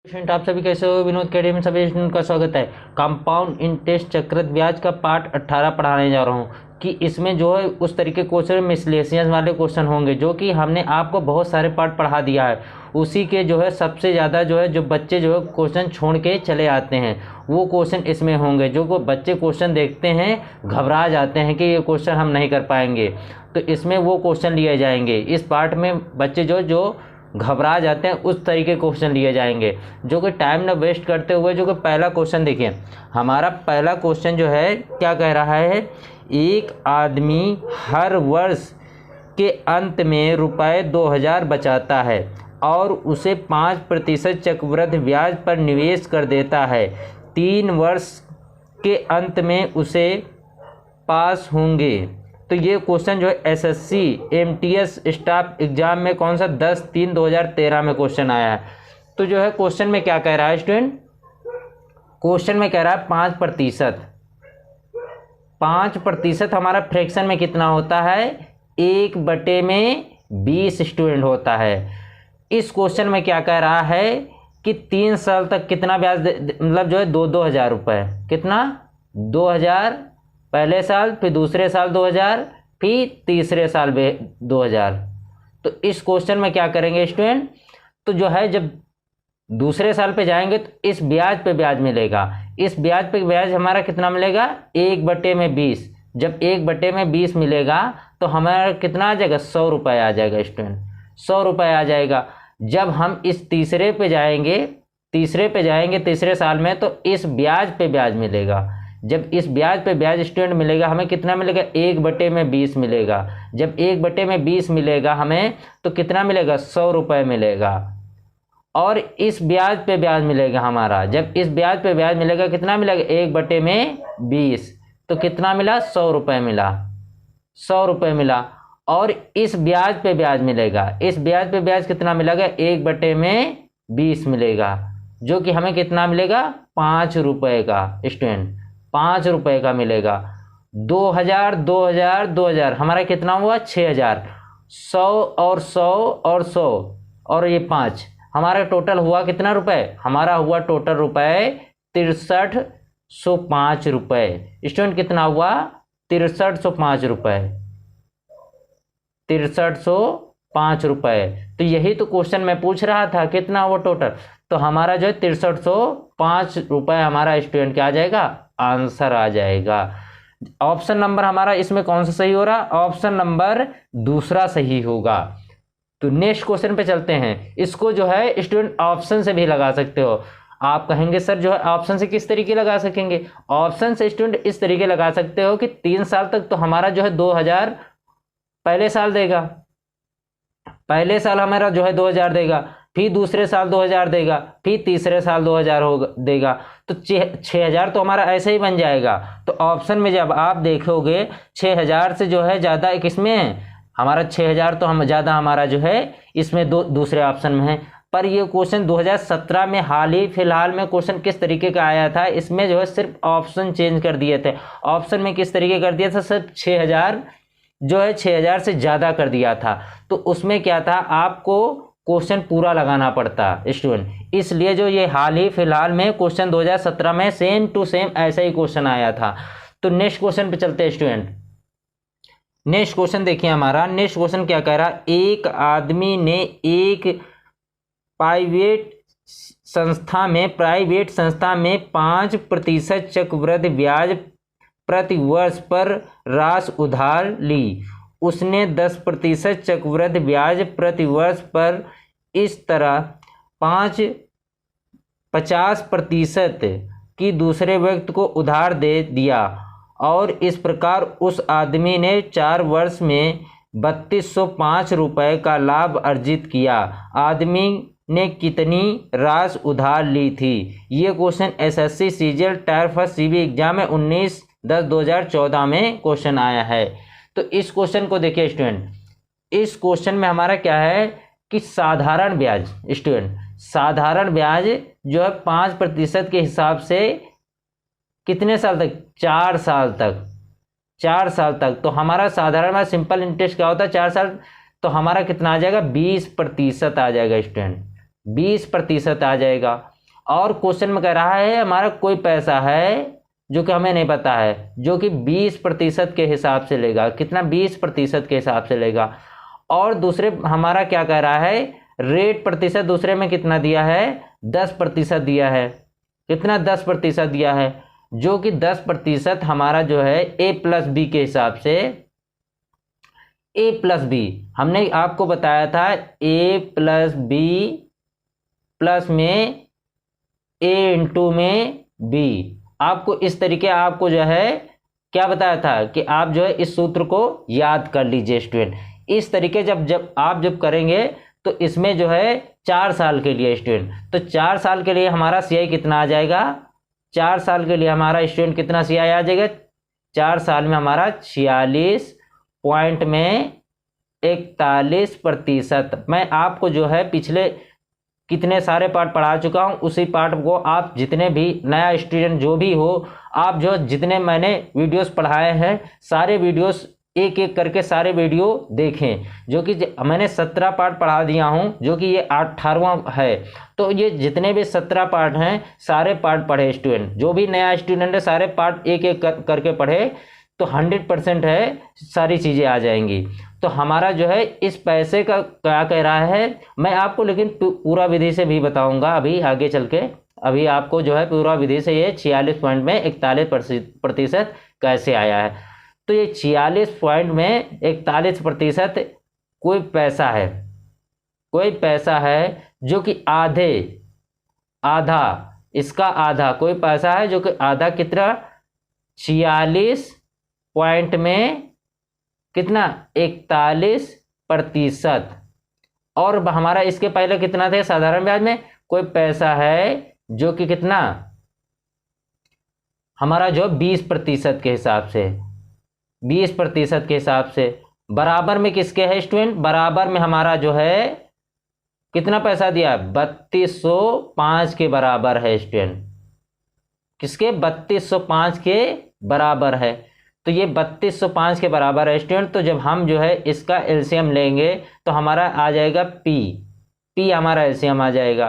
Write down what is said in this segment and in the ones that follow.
Student आप सभी कैसे हो। विनोद अकेडमी में सभी स्टूडेंट का स्वागत है। कंपाउंड इंटरेस्ट चक्रवृद्धि ब्याज का पार्ट 18 पढ़ाने जा रहा हूँ कि इसमें जो है उस तरीके क्वेश्चन मिसलेनियस वाले क्वेश्चन होंगे जो कि हमने आपको बहुत सारे पार्ट पढ़ा दिया है। उसी के जो है सबसे ज़्यादा जो है जो बच्चे जो है क्वेश्चन छोड़ के चले आते हैं वो क्वेश्चन इसमें होंगे। जो को बच्चे क्वेश्चन देखते हैं घबरा जाते हैं कि ये क्वेश्चन हम नहीं कर पाएंगे, तो इसमें वो क्वेश्चन लिए जाएंगे। इस पार्ट में बच्चे जो घबरा जाते हैं उस तरीके क्वेश्चन लिए जाएंगे जो कि टाइम न वेस्ट करते हुए। जो कि पहला क्वेश्चन देखिए, हमारा पहला क्वेश्चन जो है क्या कह रहा है, एक आदमी हर वर्ष के अंत में रुपए 2000 बचाता है और उसे 5% चक्रवृद्धि ब्याज पर निवेश कर देता है। 3 वर्ष के अंत में उसे पास होंगे। तो ये क्वेश्चन जो है एसएससी एमटीएस स्टाफ एग्जाम में कौन सा 10/3/2013 में क्वेश्चन आया है। तो जो है क्वेश्चन में क्या कह रहा है स्टूडेंट, क्वेश्चन में कह रहा है 5%। 5% हमारा फ्रैक्शन में कितना होता है, 1/20 स्टूडेंट होता है। इस क्वेश्चन में क्या कह रहा है कि 3 साल तक कितना ब्याज मतलब जो है 2-2 हज़ार रुपये, कितना 2000 पहले साल, फिर दूसरे साल 2000, फिर तीसरे साल 2000। तो इस क्वेश्चन में क्या करेंगे स्टूडेंट, तो जो है जब दूसरे साल पे जाएंगे तो इस ब्याज पे ब्याज मिलेगा। इस ब्याज पे ब्याज हमारा कितना मिलेगा, 1/20। जब 1/20 मिलेगा तो हमारा कितना आ जाएगा, 100 रुपये आ जाएगा स्टूडेंट, 100 रुपये आ जाएगा। जब हम इस तीसरे पे जाएंगे तीसरे साल में, तो इस ब्याज पे ब्याज मिलेगा। जब इस ब्याज पे ब्याज स्टूडेंट मिलेगा, हमें कितना मिलेगा, 1/20 मिलेगा। जब 1/20 मिलेगा हमें तो कितना मिलेगा, 100 रुपये मिलेगा। और इस ब्याज पे ब्याज मिलेगा हमारा, जब इस ब्याज पे ब्याज मिलेगा कितना मिलेगा, 1/20, तो कितना मिला, 100 रुपये मिला, 100 रुपये मिला। और इस ब्याज पे ब्याज मिलेगा, इस ब्याज पे ब्याज कितना मिलेगा, 1/20 मिलेगा, जो कि हमें कितना मिलेगा, 5 रुपये का स्टूडेंट, 5 रुपये का मिलेगा। 2000 2000 2000 हमारा कितना हुआ, 6000। 100 और 100 और 100 और ये 5, हमारा टोटल हुआ कितना रुपए, हमारा हुआ टोटल रुपए 6305 रुपये। स्टूडेंट कितना हुआ, 6305 रुपये, 6305 रुपये। तो यही तो क्वेश्चन मैं पूछ रहा था, कितना हुआ टोटल। तो हमारा जो है 6305 रुपये हमारा स्टूडेंट क्या आ जाएगा, आंसर आ जाएगा। ऑप्शन नंबर हमारा इसमें कौन सा सही हो रहा, ऑप्शन नंबर दूसरा सही होगा। तो नेक्स्ट क्वेश्चन पे चलते हैं। इसको जो है स्टूडेंट ऑप्शन से भी लगा सकते हो। आप कहेंगे सर जो है ऑप्शन से किस तरीके लगा सकेंगे, ऑप्शन से स्टूडेंट इस तरीके लगा सकते हो कि 3 साल तक तो हमारा जो है 2000 पहले साल देगा, पहले साल हमारा जो है 2000 देगा, फिर दूसरे साल 2000 देगा, फिर तीसरे साल 2000 होगा देगा। तो 6000 तो हमारा ऐसे ही बन जाएगा। तो ऑप्शन में जब आप देखोगे 6000 से जो है ज़्यादा किसमें है, हमारा 6000 तो हम ज़्यादा हमारा जो है इसमें दूसरे ऑप्शन में है। पर ये क्वेश्चन 2017 में हाल ही फिलहाल में क्वेश्चन किस तरीके का आया था, इसमें जो है सिर्फ ऑप्शन चेंज कर दिए थे। ऑप्शन में किस तरीके कर दिया था, सिर्फ 6000 जो है 6000 से ज़्यादा कर दिया था। तो उसमें क्या था, आपको क्वेश्चन पूरा लगाना पड़ता स्टूडेंट। इसलिए जो ये हाल ही फिलहाल में क्वेश्चन 2017 में सेम टू सेम ऐसा ही क्वेश्चन आया था। तो नेक्स्ट क्वेश्चन पे चलते हैं स्टूडेंट। नेक्स्ट क्वेश्चन देखिए हमारा, नेक्स्ट क्वेश्चन क्या कह रहा, एक आदमी ने एक प्राइवेट संस्था में 5% चक्रवृद्धि ब्याज प्रति वर्ष पर राशि उधार ली। उसने 10% चक्रवृद्धि ब्याज प्रति वर्ष पर इस तरह 50% की दूसरे व्यक्ति को उधार दे दिया और इस प्रकार उस आदमी ने 4 वर्ष में 3205 रुपये का लाभ अर्जित किया। आदमी ने कितनी राशि उधार ली थी। ये question SSC CGL tyre first CB exam में 19/10/2014 में क्वेश्चन आया है। तो इस क्वेश्चन को देखिए स्टूडेंट, इस क्वेश्चन में हमारा क्या है कि साधारण ब्याज स्टूडेंट, साधारण ब्याज जो है 5% के हिसाब से कितने साल तक, 4 साल तक, 4 साल तक। तो हमारा साधारण ब्याज सिंपल इंटरेस्ट क्या होता है, 4 साल, तो हमारा कितना आ जाएगा 20% आ जाएगा स्टूडेंट, 20% आ जाएगा। और क्वेश्चन में कह रहा है हमारा कोई पैसा है जो कि हमें नहीं पता है, जो कि 20% के हिसाब से लेगा। कितना? 20% के हिसाब से लेगा। और दूसरे हमारा क्या कह रहा है, रेट प्रतिशत दूसरे में कितना दिया है, 10% दिया है। कितना? 10% दिया है, जो कि 10% हमारा जो है ए प्लस बी के हिसाब से, ए प्लस बी हमने आपको बताया था, ए प्लस बी प्लस में ए इंटू में बी। आपको इस तरीके आपको जो है क्या बताया था कि आप जो है इस सूत्र को याद कर लीजिए स्टूडेंट। इस तरीके जब आप करेंगे तो इसमें जो है 4 साल के लिए स्टूडेंट, तो 4 साल के लिए हमारा सीआई कितना आ जाएगा, 4 साल के लिए हमारा स्टूडेंट कितना सीआई आ जाएगा, 4 साल में हमारा 46 पॉइंट में 41%। मैं आपको जो है पिछले कितने सारे पार्ट पढ़ा चुका हूं, उसी पार्ट को आप जितने भी नया स्टूडेंट जो भी हो, आप जो जितने मैंने वीडियोस पढ़ाए हैं सारे वीडियोस एक एक करके सारे वीडियो देखें, जो कि मैंने 17 पार्ट पढ़ा दिया हूं, जो कि ये 18वां है। तो ये जितने भी 17 पार्ट हैं सारे पार्ट पढ़े स्टूडेंट, जो भी नया स्टूडेंट है सारे पार्ट एक एक करके पढ़े, तो 100% है सारी चीज़ें आ जाएंगी। तो हमारा जो है इस पैसे का क्या कह रहा है, मैं आपको लेकिन पूरा विधि से भी बताऊंगा अभी आगे चल के। अभी आपको जो है पूरा विधि से ये 46 पॉइंट में 41% कैसे आया है। तो ये 46 पॉइंट में 41% कोई पैसा है, कोई पैसा है जो कि आधा इसका आधा कोई पैसा है जो कि आधा कितना, 46 पॉइंट में कितना, 41%। और हमारा इसके पहले कितना थे साधारण ब्याज में, कोई पैसा है जो कि कितना हमारा जो 20% के हिसाब से, 20% के हिसाब से बराबर में किसके है स्टूडेंट, बराबर में हमारा जो है कितना पैसा दिया, 3205 के बराबर है स्टूडेंट। किसके? 3205 के बराबर है। तो ये 3205 के बराबर है स्टूडेंट। तो जब हम जो है इसका एलसीएम लेंगे तो हमारा आ जाएगा पी हमारा एलसीएम आ जाएगा।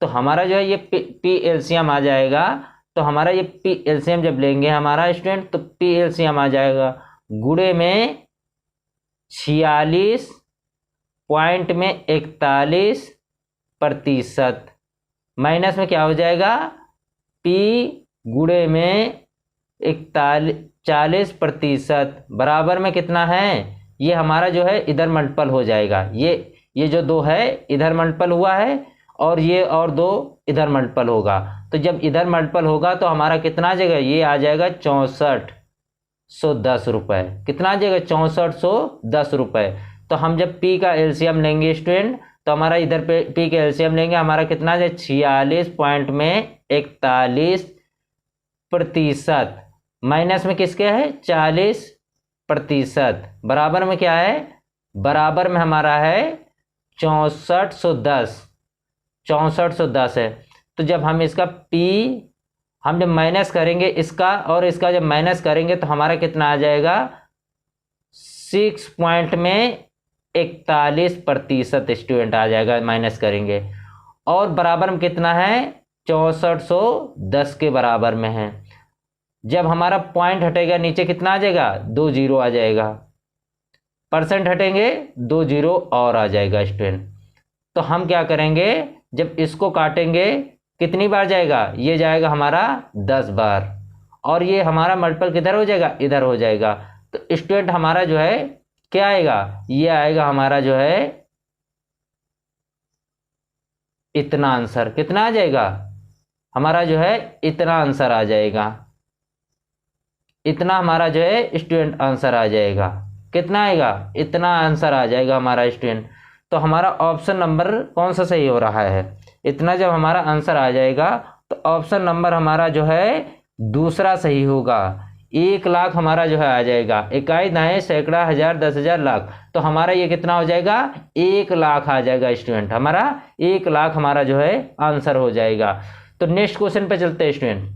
तो हमारा जो है ये पी एलसीएम आ जाएगा। तो हमारा ये पी एलसीएम जब लेंगे हमारा स्टूडेंट, तो पी एलसीएम आ जाएगा गुणे में 46 पॉइंट में 41% माइनस में क्या हो जाएगा, पी गुणे में 40% बराबर में कितना है, ये हमारा जो है इधर मल्टीपल हो जाएगा। ये जो 2 है इधर मल्टीपल हुआ है और ये और 2 इधर मल्टीपल होगा। तो जब इधर मल्टीपल होगा तो हमारा कितना आ जाएगा, ये आ जाएगा 6410 रुपये। कितना आ जाएगा, 6410 रुपये। तो हम जब पी का एलसीएम लेंगे स्टूडेंट, तो हमारा इधर पे पी का एलसीएम लेंगे, हमारा कितना आ जाएगा 46 पॉइंट में 41% माइनस में किसके है 40% बराबर में क्या है, बराबर में हमारा है 6410 है। तो जब हम इसका पी हम जब माइनस करेंगे इसका और इसका जब माइनस करेंगे तो हमारा कितना आ जाएगा 6 पॉइंट में 41% स्टूडेंट आ जाएगा, माइनस करेंगे। और बराबर में कितना है 6410 के बराबर में है। जब हमारा पॉइंट हटेगा नीचे कितना आ जाएगा 2 जीरो आ जाएगा, परसेंट हटेंगे 2 जीरो और आ जाएगा स्टूडेंट। तो हम क्या करेंगे, जब इसको काटेंगे कितनी बार जाएगा, ये जाएगा हमारा 10 बार और ये हमारा मल्टीपल किधर हो जाएगा, इधर हो जाएगा। तो स्टूडेंट हमारा जो है क्या आएगा, ये आएगा हमारा जो है इतना आंसर। कितना आ जाएगा हमारा जो है इतना आंसर आ जाएगा, इतना हमारा जो है स्टूडेंट आंसर आ जाएगा। कितना आएगा, इतना आंसर आ जाएगा हमारा स्टूडेंट। तो हमारा ऑप्शन नंबर कौन सा सही हो रहा है, इतना जब हमारा आंसर आ जाएगा तो ऑप्शन नंबर हमारा जो है दूसरा सही होगा। 1 लाख हमारा जो है आ जाएगा, इकाई दाएं सैकड़ा हजार 10,000 लाख। तो हमारा ये कितना हो जाएगा 1 लाख आ जाएगा स्टूडेंट, हमारा 1 लाख हमारा जो है आंसर हो जाएगा। तो नेक्स्ट क्वेश्चन पे चलते हैं स्टूडेंट।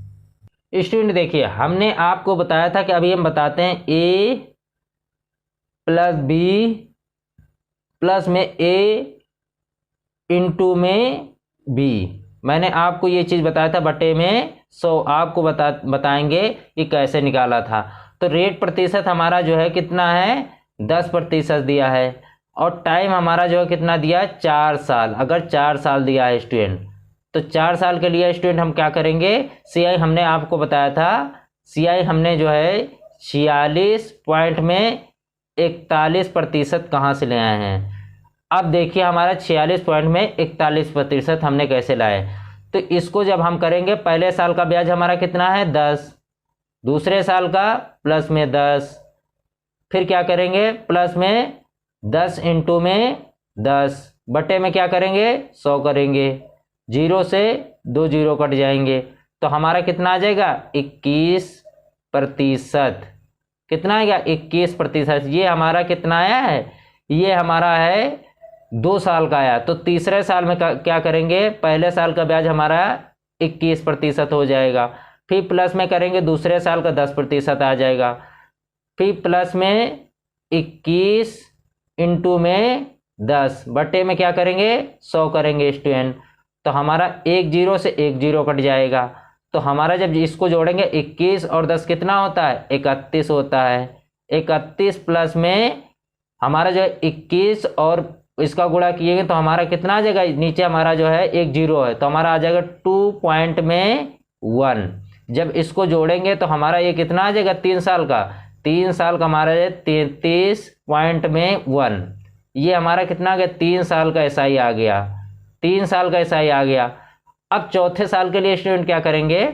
देखिए हमने आपको बताया था कि अभी हम बताते हैं ए प्लस बी प्लस में ए इंटू में बी। मैंने आपको ये चीज़ बताया था बटे में 100, आपको बताएंगे कि कैसे निकाला था। तो रेट प्रतिशत हमारा जो है कितना है 10% दिया है, और टाइम हमारा जो है कितना दिया है 4 साल। अगर 4 साल दिया है स्टूडेंट, तो 4 साल के लिए स्टूडेंट हम क्या करेंगे, CI हमने आपको बताया था, CI हमने जो है 46 पॉइंट में 41% कहाँ से ले आए हैं। अब देखिए हमारा 46 पॉइंट में 41% हमने कैसे लाए। तो इसको जब हम करेंगे, पहले साल का ब्याज हमारा कितना है 10, दूसरे साल का प्लस में 10, फिर क्या करेंगे प्लस में 10 इंटू में 10 बटे में क्या करेंगे 100 करेंगे, 0 से 2 0 कट जाएंगे, तो हमारा कितना आ जाएगा 21%। कितना आएगा 21%। ये हमारा कितना आया है, ये हमारा है 2 साल का आया। तो तीसरे साल में क्या करेंगे, पहले साल का ब्याज हमारा 21% हो जाएगा, फिर प्लस में करेंगे दूसरे साल का 10% आ जाएगा, फिर प्लस में 21 इंटू में 10 बटे में क्या करेंगे 100 करेंगे स्टूडेंट। तो हमारा 1 0 से 1 0 कट जाएगा। तो हमारा जब इसको जोड़ेंगे 21 और 10 कितना होता है 31 होता है। 31 प्लस में हमारा जो है 21 और इसका गुणा किएंगे तो हमारा कितना आ जाएगा, नीचे हमारा जो है 1 0 है, तो हमारा आ जाएगा 2.1। जब इसको जोड़ेंगे तो हमारा ये कितना आ जाएगा 3 साल का, 3 साल का हमारा 33.1। ये हमारा कितना आ गया 3 साल का SI आ गया, 3 साल का SI आ गया। अब चौथे साल के लिए स्टूडेंट क्या करेंगे,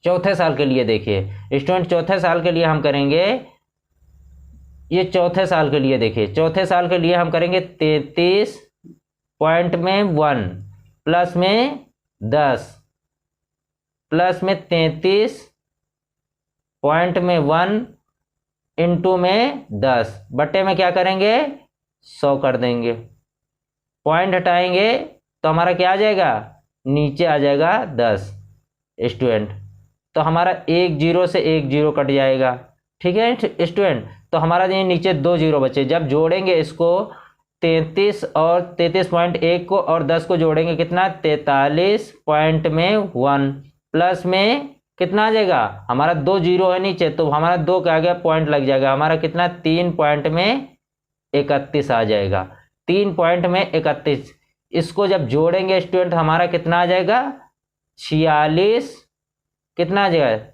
चौथे साल के लिए देखिए स्टूडेंट, चौथे साल के लिए हम करेंगे, ये चौथे साल के लिए देखिए, चौथे साल के लिए हम करेंगे 33.1 प्लस में 10 प्लस में 33.1 इंटू में 10 बटे में क्या करेंगे 100 कर देंगे, पॉइंट हटाएंगे तो हमारा क्या आ जाएगा, नीचे आ जाएगा 10 स्टूडेंट। तो हमारा 1 0 से 1 0 कट जाएगा, ठीक है स्टूडेंट। तो हमारा ये नीचे 2 0 बचे, जब जोड़ेंगे इसको 33 और 33.1 को और 10 को जोड़ेंगे कितना 43.1 प्लस में कितना आ जाएगा, हमारा 2 0 है नीचे, तो हमारा 2 क्या आ गया पॉइंट लग जाएगा, हमारा कितना 3.31 आ जाएगा, 3.31। इसको जब जोड़ेंगे स्टूडेंट हमारा कितना आ जाएगा 46, कितना आ जाएगा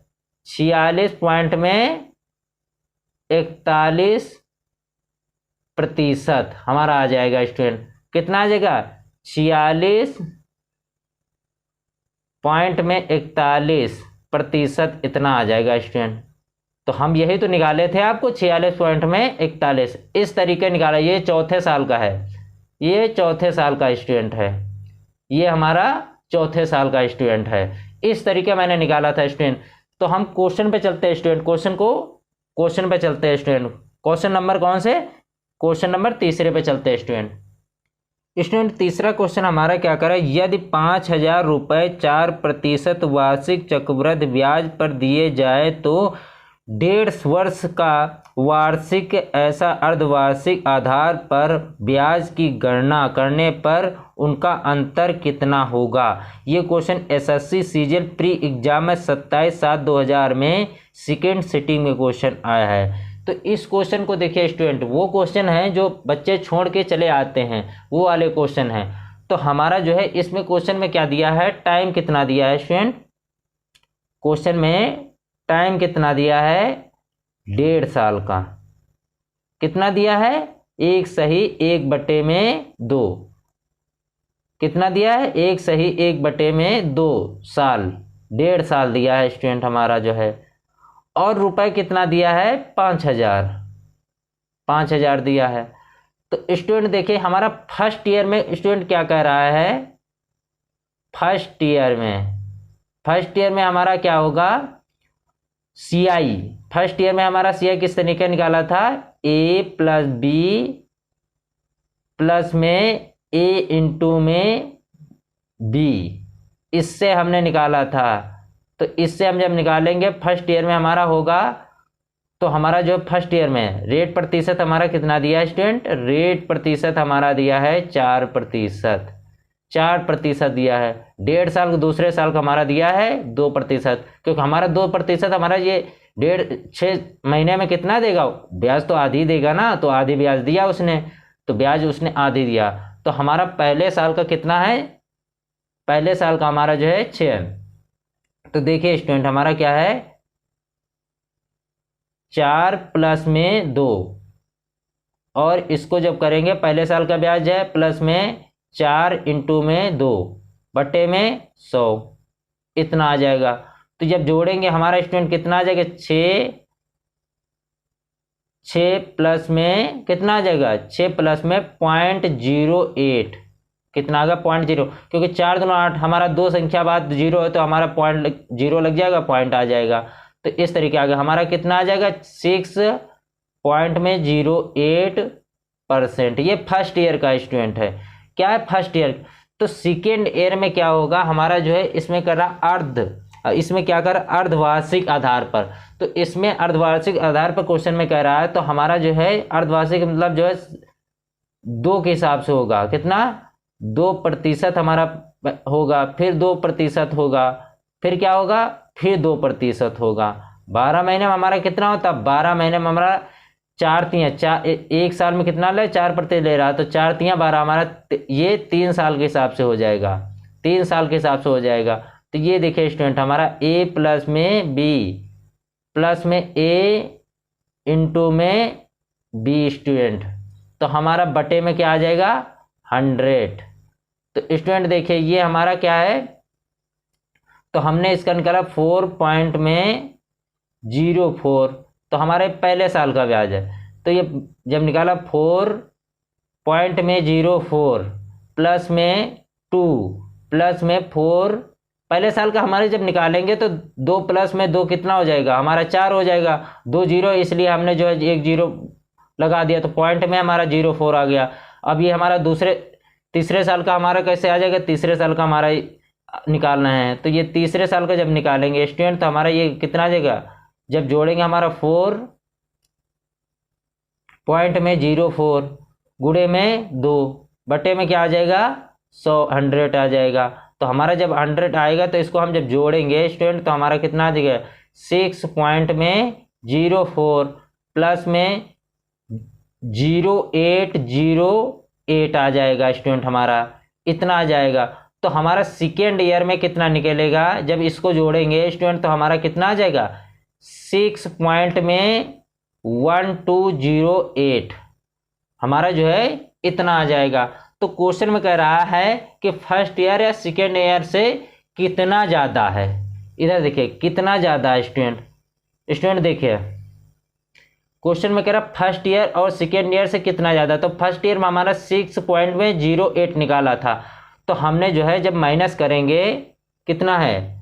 46.41% हमारा आ जाएगा स्टूडेंट। कितना आ जाएगा 46.41% इतना आ जाएगा स्टूडेंट। तो हम यही तो निकाले थे आपको 46.41 इस तरीके निकाला। ये चौथे साल का है, ये चौथे साल का स्टूडेंट है, ये हमारा चौथे साल का स्टूडेंट है। इस तरीके मैंने निकाला था स्टूडेंट। तो हम क्वेश्चन पे चलते हैं स्टूडेंट, क्वेश्चन पे चलते हैं स्टूडेंट। क्वेश्चन नंबर कौन से, क्वेश्चन नंबर तीसरे पे चलते हैं स्टूडेंट। स्टूडेंट तीसरा क्वेश्चन हमारा क्या कर रहा है, यदि 5,000 रुपये 4% वार्षिक चक्रवृद्धि ब्याज पर दिए जाए तो 1.5 वर्ष का वार्षिक ऐसा अर्धवार्षिक आधार पर ब्याज की गणना करने पर उनका अंतर कितना होगा। ये question SSC CGL pre exam में 27/7/2000 में सेकेंड सिटिंग में क्वेश्चन आया है। तो इस क्वेश्चन को देखिए स्टूडेंट, वो क्वेश्चन है जो बच्चे छोड़ के चले आते हैं, वो वाले क्वेश्चन हैं। तो हमारा जो है इसमें क्वेश्चन में क्या दिया है, टाइम कितना दिया है स्टूडेंट, क्वेश्चन में टाइम कितना दिया है 1.5 साल का। कितना दिया है 1 सही 1/2, कितना दिया है 1 सही 1/2 साल, 1.5 साल दिया है स्टूडेंट हमारा जो है। और रुपए कितना दिया है 5,000 दिया है। तो स्टूडेंट देखिए हमारा फर्स्ट ईयर में स्टूडेंट क्या कह रहा है, फर्स्ट ईयर में हमारा क्या होगा CI, फर्स्ट ईयर में हमारा CI किस तरीके निकाला था, A + B प्लस में A इंटू में B, इससे हमने निकाला था। तो इससे हम जब निकालेंगे फर्स्ट ईयर में हमारा होगा, तो हमारा जो फर्स्ट ईयर में रेट प्रतिशत हमारा कितना दिया है स्टूडेंट, रेट प्रतिशत हमारा दिया है 4%। 4% दिया है, 1.5 साल दूसरे साल का हमारा दिया है 2%, क्योंकि हमारा 2% हमारा ये 6 महीने में कितना देगा, ब्याज तो आधी देगा ना, तो आधी ब्याज दिया उसने, तो ब्याज उसने आधी दिया, तो हमारा पहले साल का कितना है, पहले साल का हमारा जो है 6। तो देखिए स्टूडेंट हमारा क्या है, 4 प्लस में 2, और इसको जब करेंगे पहले साल का ब्याज है प्लस में 4 इंटू में 2 बटे में 100, इतना आ जाएगा। तो जब जोड़ेंगे हमारा स्टूडेंट कितना आ जाएगा, 6 प्लस में कितना आ जाएगा, 6 प्लस में 0.08, कितना आ गया 0.0, क्योंकि 4 दूना 8, हमारा 2 संख्या बाद 0 है तो हमारा 0 लग जाएगा, पॉइंट आ जाएगा। तो इस तरीके आ गया हमारा कितना आ जाएगा, 6.08%। ये फर्स्ट ईयर का स्टूडेंट है, क्या है फर्स्ट ईयर। तो सेकेंड ईयर में क्या होगा हमारा जो है, इसमें कर रहा इसमें क्या कर अर्धवार्षिक आधार पर, तो इसमें अर्धवार्षिक आधार पर क्वेश्चन में कह रहा है, तो हमारा जो है अर्धवार्षिक मतलब जो है 2 के हिसाब से होगा, कितना 2% हमारा होगा, फिर 2% होगा, फिर क्या होगा, फिर 2% होगा। 12 महीने में हमारा कितना होता, 12 महीने में हमारा 4 तियाँ 4, एक साल में कितना ले 4% ले रहा, तो 4 तियाँ 12 हमारा ये 3 साल के हिसाब से हो जाएगा, 3 साल के हिसाब से हो जाएगा। तो ये देखिए स्टूडेंट हमारा a प्लस में b प्लस में a इंटू में b स्टूडेंट, तो हमारा बटे में क्या आ जाएगा 100। तो स्टूडेंट देखिए ये हमारा क्या है, तो हमने इसका निकाला 4.04, तो हमारे पहले साल का ब्याज है, तो ये जब निकाला 4.04 प्लस में 2 प्लस में 4, पहले साल का हमारे जब निकालेंगे तो 2 प्लस में 2 कितना हो जाएगा हमारा 4 हो जाएगा, 2 0 इसलिए हमने जो है 1 0 लगा दिया, तो पॉइंट में हमारा 0.4 आ गया। अब ये हमारा तीसरे साल का हमारा कैसे आ जाएगा, तीसरे साल का हमारा निकालना है, तो ये तीसरे साल का जब निकालेंगे स्टूडेंट तो हमारा ये कितना आ जाएगा, जब जोड़ेंगे हमारा 4.04 गुणे में 2 बटे में क्या आ जाएगा 100 आ जाएगा। तो हमारा जब 100 आएगा तो इसको हम जब जोड़ेंगे स्टूडेंट तो हमारा कितना आ जाएगा 6.04 प्लस में 0808 आ जाएगा स्टूडेंट, हमारा इतना आ जाएगा। तो हमारा सेकेंड ईयर में कितना निकलेगा, जब इसको जोड़ेंगे स्टूडेंट तो हमारा कितना आ जाएगा 6.1208 हमारा जो है इतना आ जाएगा। तो क्वेश्चन में कह रहा है कि फर्स्ट ईयर या सेकेंड ईयर से कितना ज़्यादा है, इधर देखिए कितना ज़्यादा है स्टूडेंट देखिए क्वेश्चन में कह रहा फर्स्ट ईयर और सेकेंड ईयर से कितना ज़्यादा। तो फर्स्ट ईयर में हमारा 6.08 निकाला था, तो हमने जो है जब माइनस करेंगे कितना है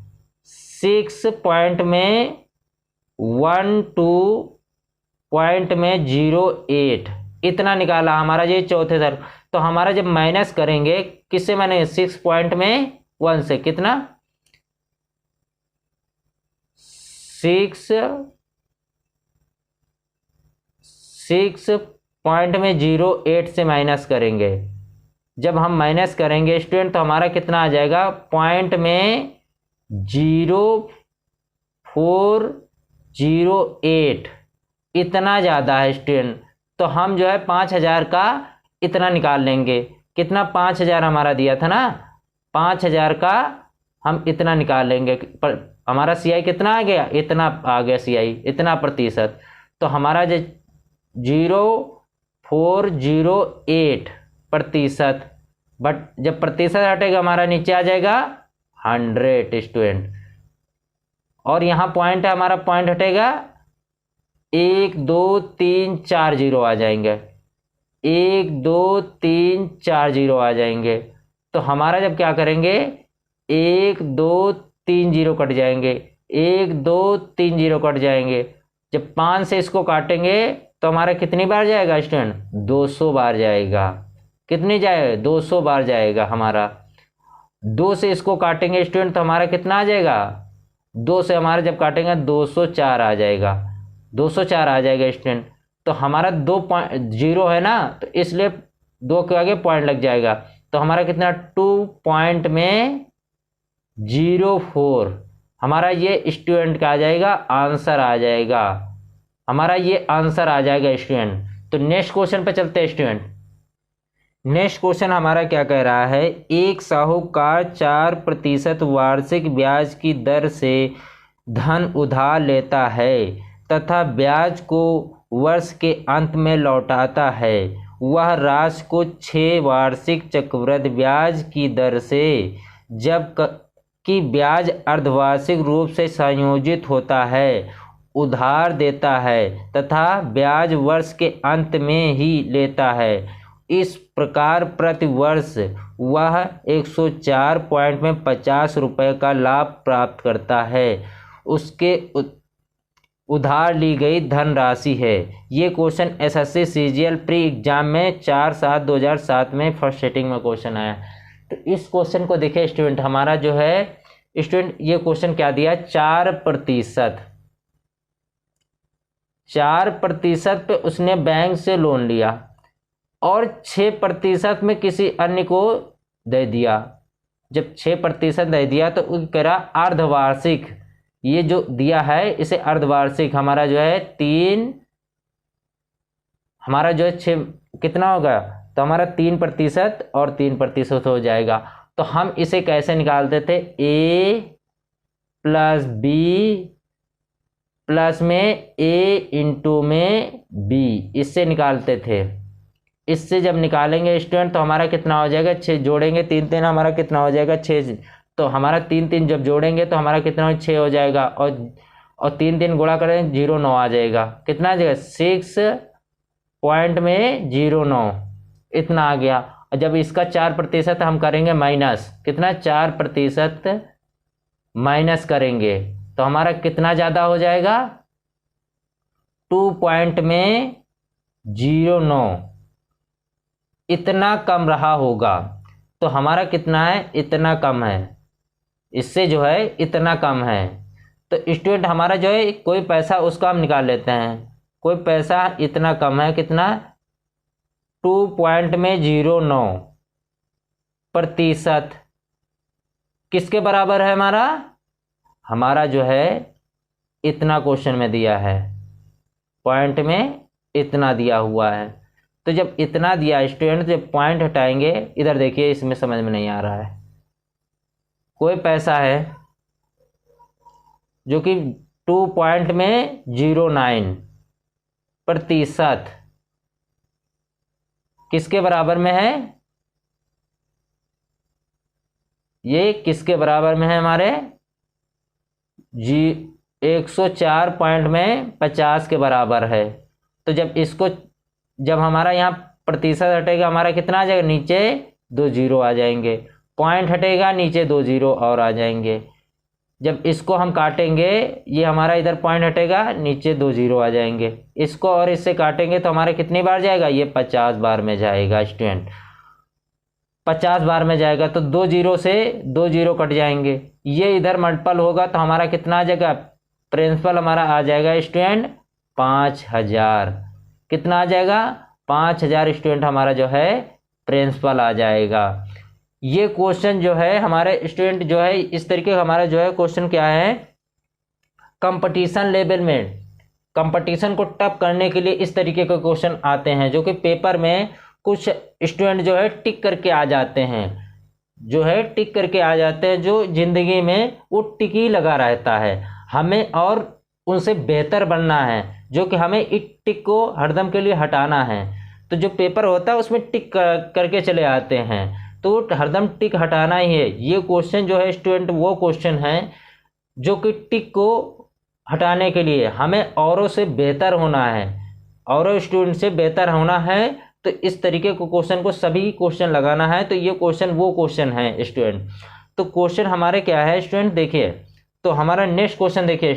6.12.08 इतना निकाला हमारा ये चौथे साल। तो हमारा जब माइनस करेंगे किससे, मैंने 6.1 से कितना 6.08 से माइनस करेंगे। जब हम माइनस करेंगे स्टूडेंट तो हमारा कितना आ जाएगा, पॉइंट में 0.408 इतना ज़्यादा है स्टूडेंट। तो हम जो है 5000 का इतना निकाल लेंगे, कितना 5000 हमारा दिया था ना, 5000 का हम इतना निकाल लेंगे, पर हमारा CI कितना आ गया, इतना आ गया CI इतना प्रतिशत। तो हमारा जो 0.408% बट जब प्रतिशत हटेगा हमारा नीचे आ जाएगा 100 स्टूडेंट। और यहाँ पॉइंट है हमारा, पॉइंट हटेगा 1 2 3 4 0 आ जाएंगे, 1 2 3 4 0 आ जाएंगे। तो हमारा जब क्या करेंगे 1 2 3 0 कट जाएंगे, 1 2 3 0 कट जाएंगे। जब 5 से इसको काटेंगे तो हमारा कितनी बार जाएगा स्टूडेंट, 200 बार जाएगा। कितनी जाएगा 200 बार जाएगा हमारा। 2 से इसको काटेंगे स्टूडेंट तो हमारा कितना आ जाएगा, 2 से हमारा जब काटेंगे 204 आ जाएगा, 204 आ जाएगा स्टूडेंट। तो हमारा 2.0 है ना, तो इसलिए 2 के आगे पॉइंट लग जाएगा, तो हमारा कितना 2.04 हमारा ये स्टूडेंट का आ जाएगा, आंसर आ जाएगा, हमारा ये आंसर आ जाएगा स्टूडेंट। तो नेक्स्ट क्वेश्चन पे चलते हैं स्टूडेंट। नेक्स्ट क्वेश्चन हमारा क्या कह रहा है, एक साहूकार 4% वार्षिक ब्याज की दर से धन उधार लेता है तथा ब्याज को वर्ष के अंत में लौटाता है। वह राशि को 6 वार्षिक चक्रवृद्धि ब्याज की दर से जब कि ब्याज अर्धवार्षिक रूप से संयोजित होता है उधार देता है तथा ब्याज वर्ष के अंत में ही लेता है। इस प्रकार प्रति वर्ष वह 104 पॉइंट में 50 रुपये का लाभ प्राप्त करता है। उसके उधार ली गई धनराशि है। ये question SSC CGL pre exam में 4/7/2007 में फर्स्ट सेटिंग में क्वेश्चन आया। तो इस क्वेश्चन को देखिए स्टूडेंट, हमारा जो है स्टूडेंट ये क्वेश्चन क्या दिया, 4% पे उसने बैंक से लोन लिया और 6% में किसी अन्य को दे दिया। जब 6% दे दिया तो कह रहा अर्धवार्षिक, ये जो दिया है इसे अर्धवार्षिक हमारा जो है 3, हमारा जो है 6 कितना होगा, तो हमारा 3% और 3% हो जाएगा। तो हम इसे कैसे निकालते थे, A + B प्लस में A इंटू में B, इससे निकालते थे। इससे जब निकालेंगे स्टूडेंट तो हमारा कितना हो जाएगा, 6 जोड़ेंगे 3 3 हमारा कितना हो जाएगा 6, तो हमारा 3 3 जब जोड़ेंगे तो हमारा कितना 6 हो जाएगा और 3 3 गुणा करें 0.9 आ जाएगा। कितना आ जाएगा 6.09 इतना आ गया। और जब इसका 4% हम करेंगे माइनस, कितना 4% माइनस करेंगे तो हमारा कितना ज़्यादा हो जाएगा 2.09 इतना कम रहा होगा। तो हमारा कितना है, इतना कम है, इससे जो है इतना कम है। तो स्टूडेंट हमारा जो है कोई पैसा उसका हम निकाल लेते हैं, कोई पैसा इतना कम है, कितना 2.09% किसके बराबर है, हमारा जो है इतना क्वेश्चन में दिया है, पॉइंट में इतना दिया हुआ है। तो जब इतना दिया स्टूडेंट, जब पॉइंट हटाएंगे, इधर देखिए इसमें समझ में नहीं आ रहा है, कोई पैसा है जो कि 2.09% किसके बराबर में है, ये किसके बराबर में है, हमारे 104.50 के बराबर है। तो जब इसको, जब हमारा यहाँ प्रतिशत हटेगा हमारा कितना आ जाएगा, नीचे 2 जीरो आ जाएंगे, पॉइंट हटेगा नीचे 2 जीरो और आ जाएंगे। जब इसको हम काटेंगे, ये हमारा इधर पॉइंट हटेगा नीचे 2 जीरो आ जाएंगे, इसको और इससे काटेंगे तो हमारे कितनी बार जाएगा, ये 50 बार में जाएगा स्टूडेंट, 50 बार में जाएगा। तो 2 जीरो से 2 जीरो कट जाएंगे, ये इधर मल्टीपल होगा तो हमारा कितना आ जाएगा, प्रिंसिपल हमारा आ जाएगा स्टूडेंट 5000, कितना आ जाएगा 5000 स्टूडेंट हमारा जो है प्रिंसिपल आ जाएगा। ये क्वेश्चन जो है हमारे स्टूडेंट जो है इस तरीके का हमारा जो है क्वेश्चन क्या है, कंपटीशन लेवल में कंपटीशन को टफ करने के लिए इस तरीके के क्वेश्चन आते हैं, जो कि पेपर में कुछ स्टूडेंट जो है टिक करके आ जाते हैं, जो है टिक करके आ जाते हैं, जो जिंदगी में वो टिक ही लगा रहता है। हमें और उनसे बेहतर बनना है, जो कि हमें इस टिक को हरदम के लिए हटाना है। तो जो पेपर होता है उसमें टिक करके चले आते हैं, तो हरदम टिक हटाना ही है। ये क्वेश्चन जो है स्टूडेंट वो क्वेश्चन है जो कि टिक को हटाने के लिए हमें औरों से बेहतर होना है, औरों स्टूडेंट से बेहतर होना है। तो इस तरीके को क्वेश्चन को सभी क्वेश्चन लगाना है। तो ये क्वेश्चन वो क्वेश्चन है स्टूडेंट। तो क्वेश्चन हमारे क्या है स्टूडेंट, देखिए तो हमारा नेक्स्ट क्वेश्चन देखिए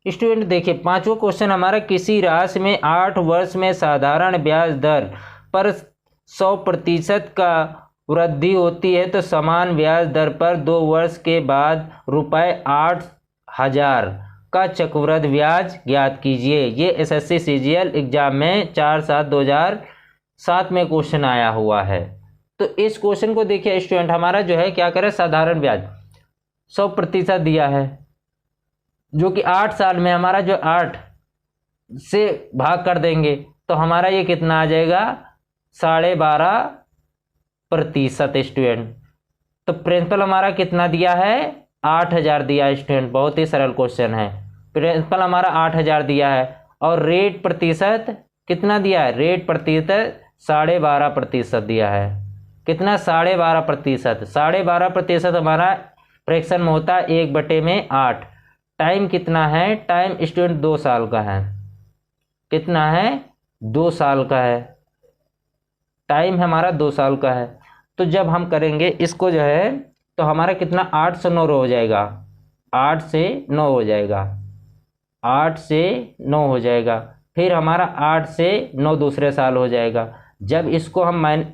स्टूडेंट देखिए 5वां क्वेश्चन हमारा, किसी राशि में 8 वर्ष में साधारण ब्याज दर पर 100% का वृद्धि होती है तो समान ब्याज दर पर 2 वर्ष के बाद ₹8000 का चक्रवृद्धि ब्याज ज्ञात कीजिए। ये एसएससी सीजीएल एग्जाम में 4/7/2007 में क्वेश्चन आया हुआ है। तो इस क्वेश्चन को देखिए स्टूडेंट, हमारा जो है क्या करे, साधारण ब्याज 100% दिया है, जो कि 8 साल में हमारा जो 8 से भाग कर देंगे तो हमारा ये कितना आ जाएगा, 12.5% स्टूडेंट। तो प्रिंसिपल हमारा कितना दिया है, 8,000 दिया है स्टूडेंट। बहुत ही सरल क्वेश्चन है। प्रिंसिपल हमारा 8,000 दिया है और रेट प्रतिशत कितना दिया है, रेट प्रतिशत 12.5% दिया है। कितना, 12.5%। 12.5% हमारा फ्रैक्शन में होता है 1/8। टाइम कितना है, टाइम स्टूडेंट 2 साल का है। कितना है, 2 साल का है। टाइम हमारा 2 साल का है। तो जब हम करेंगे इसको जो है तो हमारा कितना, 8 से 9 हो जाएगा, 8 से 9 हो जाएगा, 8 से 9 हो जाएगा। फिर हमारा 8 से 9 दूसरे साल हो जाएगा। जब इसको हम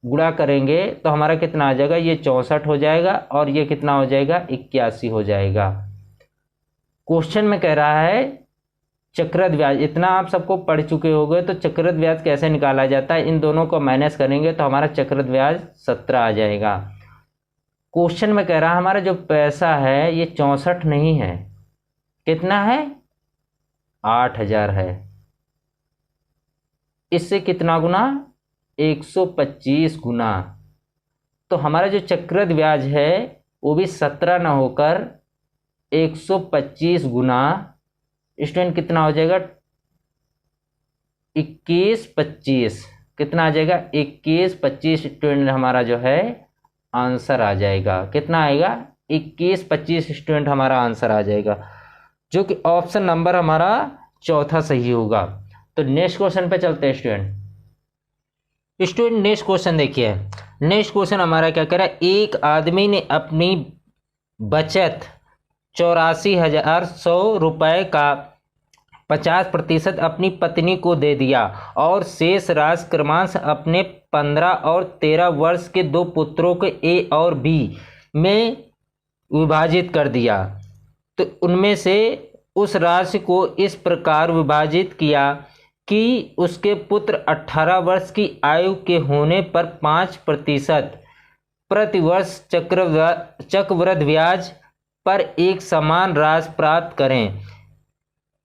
गुणा करेंगे तो हमारा कितना आ जाएगा, ये 64 हो जाएगा और ये कितना हो जाएगा, 81 हो जाएगा। क्वेश्चन में कह रहा है चक्रवृद्धि ब्याज, इतना आप सबको पढ़ चुके होंगे। तो चक्रवृद्धि ब्याज कैसे निकाला जाता है, इन दोनों को माइनस करेंगे तो हमारा चक्रवृद्धि ब्याज 17 आ जाएगा। क्वेश्चन में कह रहा है हमारा जो पैसा है ये 64 नहीं है, कितना है, 8,000 है। इससे कितना गुना, 125 गुना। तो हमारा जो चक्रवृद्धि ब्याज है वो भी 17 ना होकर 125 गुना स्टूडेंट कितना हो जाएगा, 21-25। कितना आ जाएगा, 21-25 स्टूडेंट हमारा जो है आंसर आ जाएगा। कितना आएगा, 21-25 स्टूडेंट हमारा आंसर आ जाएगा, जो कि ऑप्शन नंबर हमारा चौथा सही होगा। तो नेक्स्ट क्वेश्चन पे चलते हैं स्टूडेंट। नेक्स्ट क्वेश्चन देखिए। नेक्स्ट क्वेश्चन हमारा क्या कह रहा है, एक आदमी ने अपनी बचत 84,100 रुपये का 50% अपनी पत्नी को दे दिया और शेष राशि क्रमशः अपने 15 और 13 वर्ष के 2 पुत्रों के ए और बी में विभाजित कर दिया। तो उनमें से उस राशि को इस प्रकार विभाजित किया कि उसके पुत्र 18 वर्ष की आयु के होने पर 5% प्रतिवर्ष चक्रवृद्धि ब्याज पर एक समान राशि प्राप्त करें।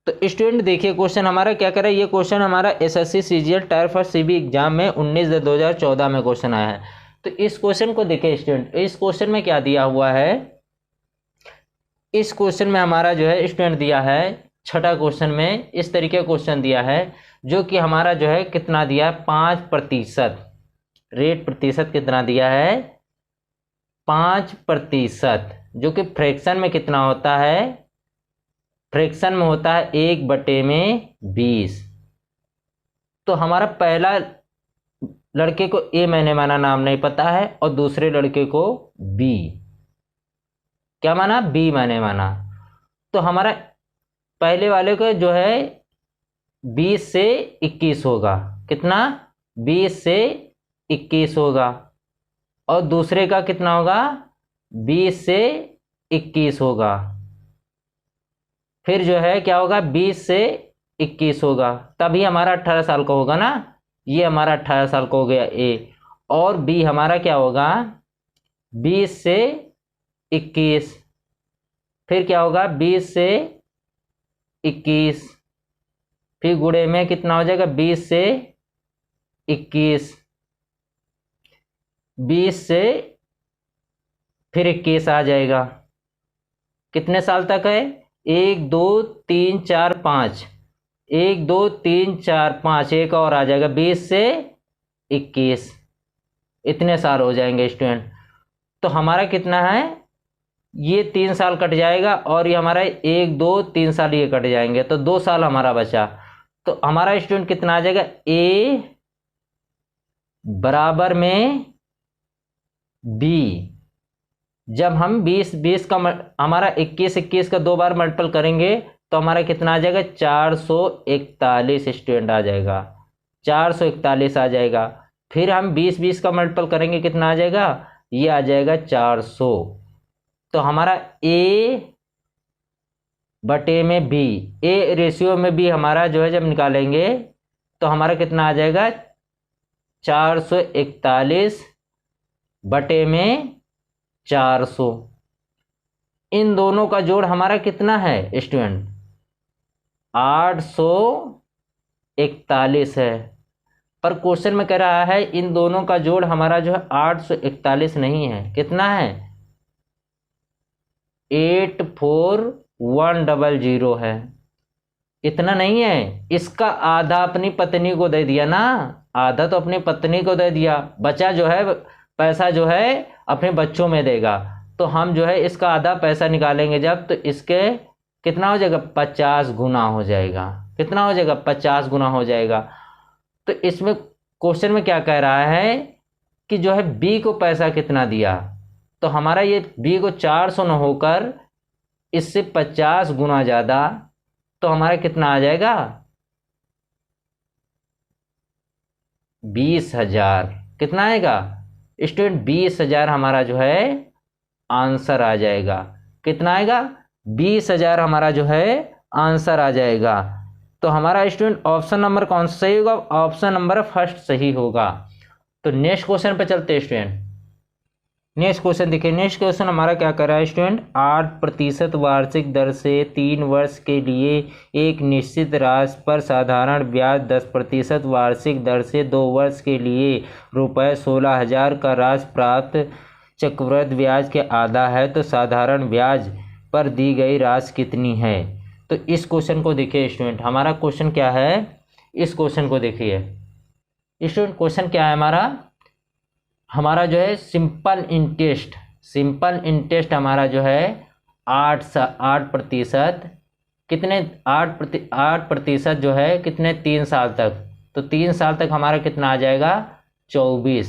तो स्टूडेंट देखिए क्वेश्चन हमारा क्या कर रहा है, ये क्वेश्चन हमारा SSC CGL tyre first CB exam में 19/2014 में क्वेश्चन आया है। तो इस क्वेश्चन को देखिए स्टूडेंट, इस क्वेश्चन में क्या दिया हुआ है, इस क्वेश्चन में हमारा जो है स्टूडेंट दिया है, छठा क्वेश्चन में इस तरीके का क्वेश्चन दिया है, जो कि हमारा जो है कितना दिया है, 5%। रेट प्रतिशत कितना दिया है, 5%, जो कि फ्रैक्शन में कितना होता है, फ्रैक्शन में होता है 1/20। तो हमारा पहला लड़के को ए मैंने माना, नाम नहीं पता है, और दूसरे लड़के को बी, क्या माना, बी मैंने माना। तो हमारा पहले वाले को जो है 20 से 21 होगा, कितना, 20 से 21 होगा, और दूसरे का कितना होगा, 20 से 21 होगा। फिर जो है क्या होगा, 20 से 21 होगा, तभी हमारा 18 साल का होगा ना। ये हमारा 18 साल का हो गया ए, और बी हमारा क्या होगा, 20 से 21। फिर क्या होगा, 20 से 21, फिर गुणे में कितना हो जाएगा, 20 से 21, 20 से फिर 21 आ जाएगा। कितने साल तक है, 1 2 3 4 5, 1 2 3 4 5, एक और आ जाएगा, 20 से 21, इतने साल हो जाएंगे स्टूडेंट। तो हमारा कितना है, ये 3 साल कट जाएगा और ये हमारा 1 2 3 साल ये कट जाएंगे, तो 2 साल हमारा बचा। तो हमारा स्टूडेंट कितना आ जाएगा, ए बराबर में बी। जब हम 20 का हमारा 21 का 2 बार मल्टीपल करेंगे तो हमारा कितना आ जाएगा, 441 स्टूडेंट आ जाएगा, 441 आ जाएगा। फिर हम 20 का मल्टीपल करेंगे, कितना आ जाएगा, ये आ जाएगा 400। तो हमारा ए बटे में बी, ए रेशियो में बी हमारा जो है जब निकालेंगे तो हमारा कितना आ जाएगा, 441 बटे में 400। इन दोनों का जोड़ हमारा कितना है स्टूडेंट? 841 है। पर क्वेश्चन में कह रहा है इन दोनों का जोड़ हमारा जो है 841 नहीं है, कितना है? 84100 है। इतना नहीं है, इसका आधा अपनी पत्नी को दे दिया ना, आधा तो अपनी पत्नी को दे दिया, बचा जो है पैसा जो है अपने बच्चों में देगा। तो हम जो है इसका आधा पैसा निकालेंगे जब, तो इसके कितना हो जाएगा? 50 गुना हो जाएगा। कितना हो जाएगा? 50 गुना हो जाएगा। तो इसमें क्वेश्चन में क्या कह रहा है कि जो है बी को पैसा कितना दिया, तो हमारा ये बी को 400 न होकर इससे 50 गुना ज़्यादा, तो हमारा कितना आ जाएगा? 20,000। कितना आएगा स्टूडेंट? 20,000 हमारा जो है आंसर आ जाएगा। कितना आएगा? 20,000 हमारा जो है आंसर आ जाएगा। तो हमारा स्टूडेंट ऑप्शन नंबर कौन सा सही होगा? ऑप्शन नंबर फर्स्ट सही होगा। तो नेक्स्ट क्वेश्चन पे चलते हैं स्टूडेंट। नेक्स्ट क्वेश्चन देखिए, नेक्स्ट क्वेश्चन हमारा क्या कर रहा है स्टूडेंट? 8% वार्षिक दर से 3 वर्ष के लिए एक निश्चित राशि पर साधारण ब्याज 10% वार्षिक दर से 2 वर्ष के लिए रुपये 16,000 का राशि प्राप्त चक्रवृद्धि ब्याज के आधा है, तो साधारण ब्याज पर दी गई राशि कितनी है? तो इस क्वेश्चन को देखिए स्टूडेंट, हमारा क्वेश्चन क्या है? इस क्वेश्चन को देखिए स्टूडेंट, क्वेश्चन क्या है हमारा जो है सिंपल इंटरेस्ट हमारा जो है 8% कितने 8% जो है कितने 3 साल तक, तो 3 साल तक हमारा कितना आ जाएगा? 24।